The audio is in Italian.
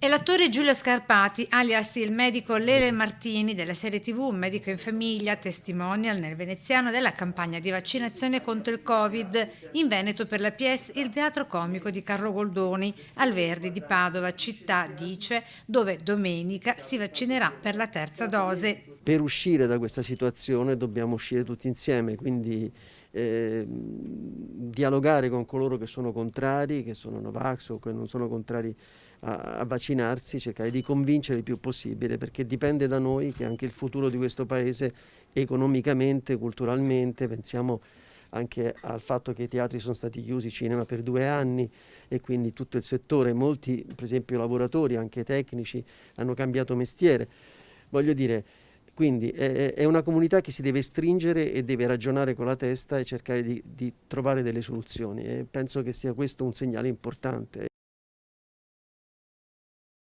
È l'attore Giulio Scarpati, alias il medico Lele Martini della serie TV Un medico in famiglia, testimonial nel veneziano della campagna di vaccinazione contro il Covid in Veneto per la PS Il Teatro Comico di Carlo Goldoni, al Verdi di Padova, città, dice, dove domenica si vaccinerà per la terza dose. Per uscire da questa situazione dobbiamo uscire tutti insieme, quindi dialogare con coloro che sono contrari, che sono Novax o che non sono contrari a vaccinarsi, cercare di convincere il più possibile, perché dipende da noi che anche il futuro di questo paese economicamente, culturalmente, pensiamo anche al fatto che i teatri sono stati chiusi, cinema per 2 anni e quindi tutto il settore, molti per esempio lavoratori, anche tecnici, hanno cambiato mestiere. Voglio dire, quindi è una comunità che si deve stringere e deve ragionare con la testa e cercare di trovare delle soluzioni e penso che sia questo un segnale importante.